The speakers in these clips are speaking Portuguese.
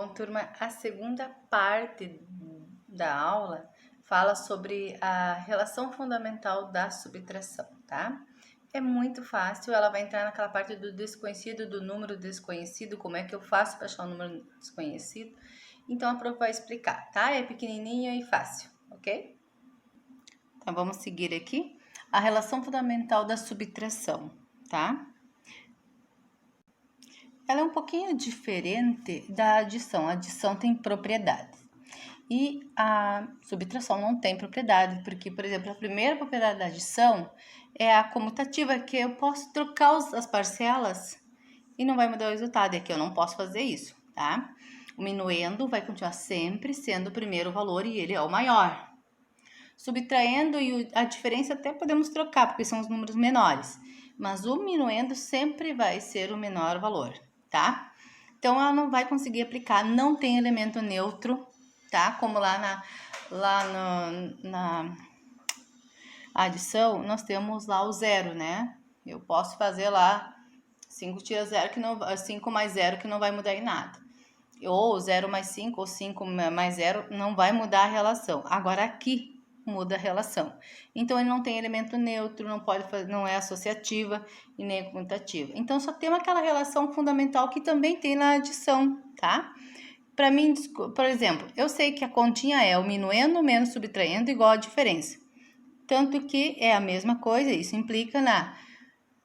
Bom, turma, a segunda parte da aula fala sobre a relação fundamental da subtração, tá? É muito fácil, ela vai entrar naquela parte do desconhecido, do número desconhecido, como é que eu faço para achar o número desconhecido. Então, a prof vai explicar, tá? É pequenininho e fácil, ok? Então, vamos seguir aqui. A relação fundamental da subtração, tá? Ela é um pouquinho diferente da adição. A adição tem propriedades. E a subtração não tem propriedade, porque, por exemplo, a primeira propriedade da adição é a comutativa, que eu posso trocar as parcelas e não vai mudar o resultado. E aqui eu não posso fazer isso, tá? O minuendo vai continuar sempre sendo o primeiro valor e ele é o maior. Subtraindo e a diferença até podemos trocar, porque são os números menores. Mas o minuendo sempre vai ser o menor valor, tá? Então, ela não vai conseguir aplicar, não tem elemento neutro, tá? Como lá na adição, nós temos lá o zero, né? Eu posso fazer lá 5 tira 0, 5 mais 0, que não vai mudar em nada. Ou 0 mais 5, ou 5 mais 0, não vai mudar a relação. Agora, aqui muda a relação. Então, ele não tem elemento neutro, não é associativa e nem comutativa. Então, só tem aquela relação fundamental que também tem na adição, tá? Para mim, por exemplo, eu sei que a continha é o minuendo menos subtraindo igual a diferença. Tanto que é a mesma coisa, isso implica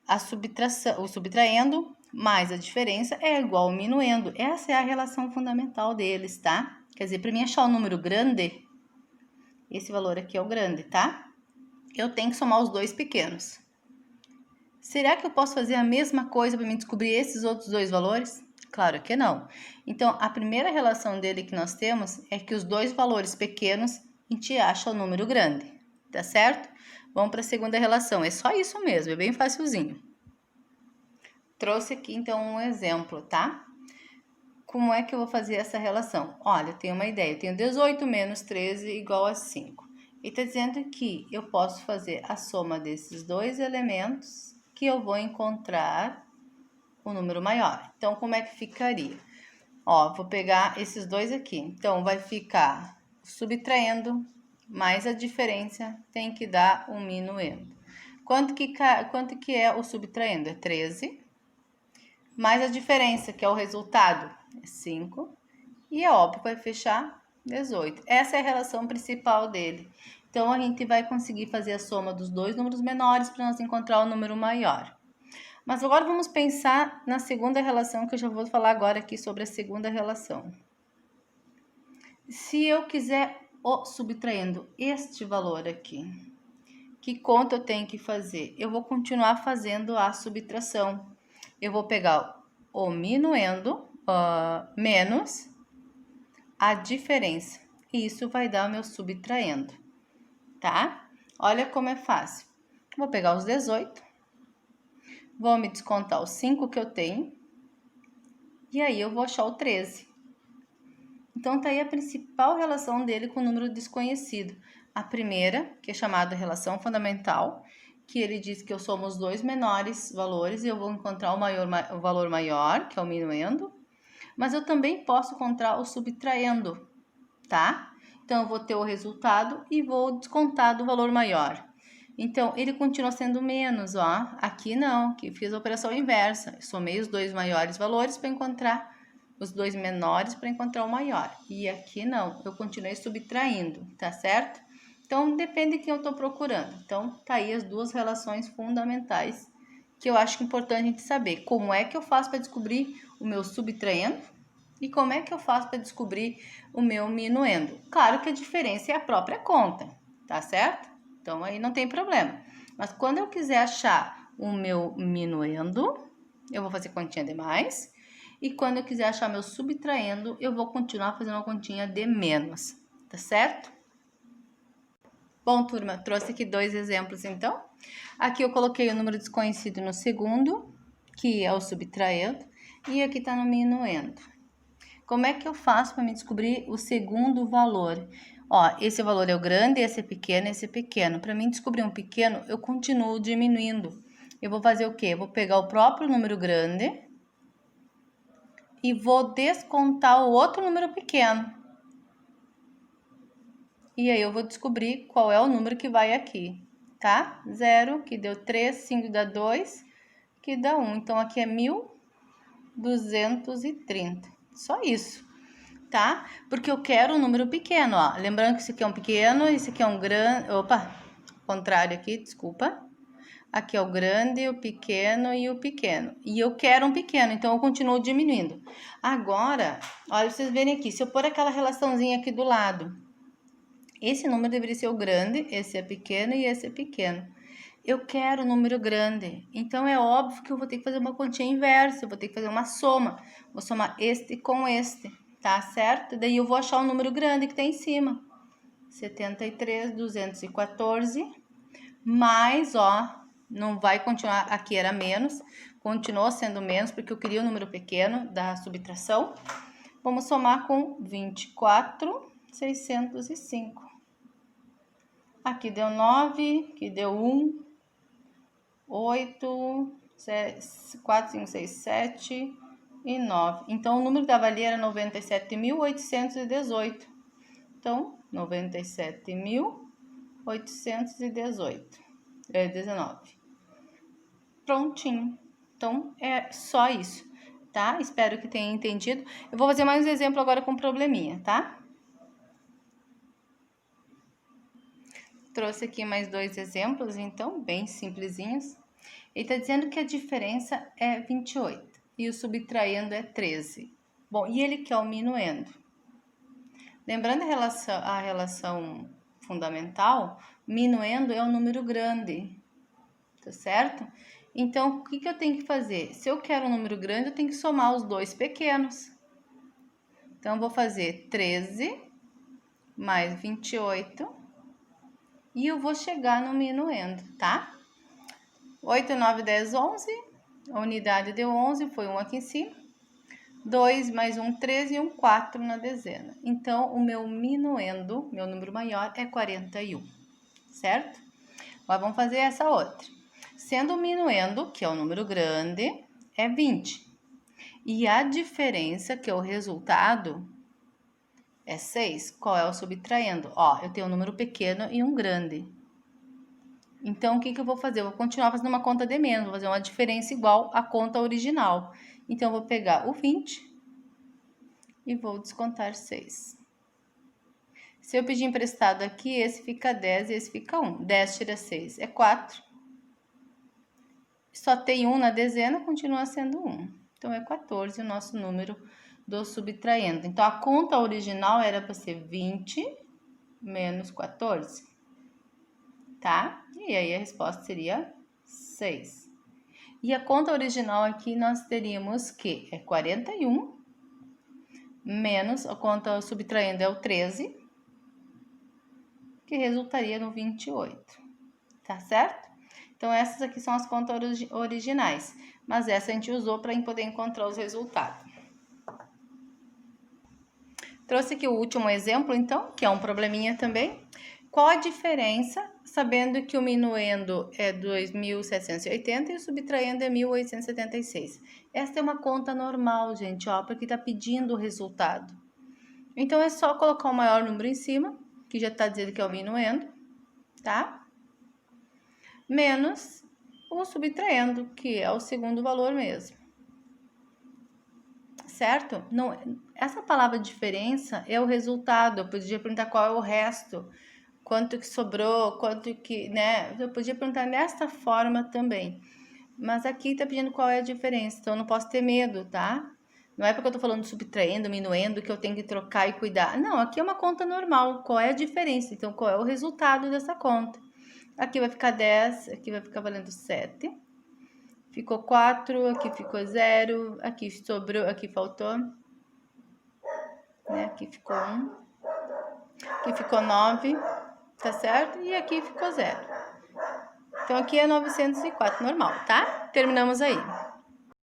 a subtração, o subtraindo mais a diferença é igual ao minuendo. Essa é a relação fundamental deles, tá? Quer dizer, para mim achar o número grande, esse valor aqui é o grande, tá? Eu tenho que somar os dois pequenos. Será que eu posso fazer a mesma coisa para me descobrir esses outros dois valores? Claro que não. Então, a primeira relação dele que nós temos é que os dois valores pequenos a gente acha o número grande, tá certo? Vamos para a segunda relação, é só isso mesmo, é bem facilzinho. Trouxe aqui então um exemplo, tá? Como é que eu vou fazer essa relação? Olha, eu tenho uma ideia, eu tenho 18 menos 13 igual a 5. E está dizendo que eu posso fazer a soma desses dois elementos que eu vou encontrar o número maior. Então, como é que ficaria? Ó, vou pegar esses dois aqui. Então, vai ficar subtraindo mais a diferença tem que dar um minuendo. Quanto que é o subtraindo? É 13. Mais a diferença, que é o resultado, é 5. E é óbvio, vai fechar 18. Essa é a relação principal dele. Então, a gente vai conseguir fazer a soma dos dois números menores para nós encontrar o número maior. Mas agora vamos pensar na segunda relação, que eu já vou falar agora aqui sobre a segunda relação. Se eu quiser subtraindo este valor aqui, que conta eu tenho que fazer? Eu vou continuar fazendo a subtração. Eu vou pegar o minuendo menos a diferença. E isso vai dar o meu subtraindo, tá? Olha como é fácil. Vou pegar os 18. Vou me descontar os 5 que eu tenho. E aí eu vou achar o 13. Então, tá aí a principal relação dele com o número desconhecido. A primeira, que é chamada relação fundamental, que ele diz que eu somo os dois menores valores e eu vou encontrar o valor maior, que é o minuendo. Mas eu também posso encontrar o subtraindo, tá? Então, eu vou ter o resultado e vou descontar do valor maior. Então, ele continua sendo menos, ó. Aqui não, que fiz a operação inversa. Eu somei os dois maiores valores para encontrar os dois menores para encontrar o maior. E aqui não, eu continuei subtraindo, tá certo? Então, depende de quem eu estou procurando. Então, tá aí as duas relações fundamentais que eu acho importante a gente saber. Como é que eu faço para descobrir o meu subtraindo e como é que eu faço para descobrir o meu minuendo. Claro que a diferença é a própria conta, tá certo? Então, aí não tem problema. Mas quando eu quiser achar o meu minuendo, eu vou fazer continha de mais. E quando eu quiser achar meu subtraindo, eu vou continuar fazendo uma continha de menos, tá certo? Bom, turma, trouxe aqui dois exemplos, então. Aqui eu coloquei o número desconhecido no segundo, que é o subtraindo, e aqui tá no minuendo. Como é que eu faço para me descobrir o segundo valor? Ó, esse valor é o grande, esse é pequeno, esse é pequeno. Para mim descobrir um pequeno, eu continuo diminuindo. Eu vou fazer o quê? Eu vou pegar o próprio número grande e vou descontar o outro número pequeno. E aí eu vou descobrir qual é o número que vai aqui, tá? 0, que deu 3, 5 dá 2, que dá 1. Então, aqui é 1.230. Só isso, tá? Porque eu quero um número pequeno, ó. Lembrando que esse aqui é um pequeno, esse aqui é um grande... Opa, contrário aqui, desculpa. Aqui é o grande, o pequeno e o pequeno. E eu quero um pequeno, então eu continuo diminuindo. Agora, olha, vocês verem aqui, se eu pôr aquela relaçãozinha aqui do lado, esse número deveria ser o grande, esse é pequeno e esse é pequeno. Eu quero um número grande, então é óbvio que eu vou ter que fazer uma continha inversa, eu vou ter que fazer uma soma. Vou somar este com este, tá certo? Daí eu vou achar o número grande que tá em cima. 73.214, mais, ó, não vai continuar, aqui era menos, continuou sendo menos, porque eu queria o número pequeno da subtração. Vamos somar com 24.605. Aqui deu 9, aqui deu 1, 8, 4, 5, 6, 7 e 9. Então, o número da valia era 97.818. Então, 97.819. Prontinho. Então, é só isso, tá? Espero que tenha entendido. Eu vou fazer mais um exemplo agora com probleminha, tá? Trouxe aqui mais 2 exemplos, então, bem simplesinhos. Ele está dizendo que a diferença é 28 e o subtraindo é 13. Bom, e ele quer o minuendo. Lembrando a relação fundamental, minuendo é um número grande, tá certo? Então, o que eu tenho que fazer? Se eu quero um número grande, eu tenho que somar os dois pequenos. Então, eu vou fazer 13 mais 28 e eu vou chegar no minuendo, tá? 8, 9, 10, 11. A unidade deu 11, foi 1 aqui em cima. 2 mais 1, 13 e 1, 4 na dezena. Então, o meu minuendo, meu número maior, é 41, certo? Agora, vamos fazer essa outra. Sendo o minuendo, que é o número grande, é 20. E a diferença, que é o resultado, é 6. Qual é o subtraindo? Ó, eu tenho um número pequeno e um grande. Então, o que eu vou fazer? Eu vou continuar fazendo uma conta de menos, vou fazer uma diferença igual à conta original. Então, eu vou pegar o 20 e vou descontar 6. Se eu pedir emprestado aqui, esse fica 10 e esse fica 1. 10 tira 6 é 4. Só tem 1 na dezena, continua sendo 1. Então, é 14 o nosso número do subtraindo. Então, a conta original era para ser 20 menos 14. Tá? E aí, a resposta seria 6. E a conta original aqui, nós teríamos que é 41 menos a conta subtraindo é o 13, que resultaria no 28, tá certo? Então, essas aqui são as contas originais, mas essa a gente usou para poder encontrar os resultados. Trouxe aqui o último exemplo, então, que é um probleminha também. Qual a diferença, sabendo que o minuendo é 2.780 e o subtraindo é 1.876? Essa é uma conta normal, gente, ó, porque está pedindo o resultado. Então, é só colocar o maior número em cima, que já está dizendo que é o minuendo, tá? Menos o subtraindo, que é o segundo valor mesmo. Certo? Não, essa palavra diferença é o resultado. Eu podia perguntar qual é o resto, quanto que sobrou, quanto que, né? Eu podia perguntar desta forma também. Mas aqui tá pedindo qual é a diferença, então eu não posso ter medo, tá? Não é porque eu tô falando subtraindo, minuendo, que eu tenho que trocar e cuidar. Não, aqui é uma conta normal. Qual é a diferença? Então, qual é o resultado dessa conta? Aqui vai ficar 10, aqui vai ficar valendo 7. Ficou 4, aqui ficou 0, aqui sobrou, aqui faltou. Né? Aqui ficou 1. Aqui ficou 9, tá certo? E aqui ficou 0. Então, aqui é 904, normal, tá? Terminamos aí.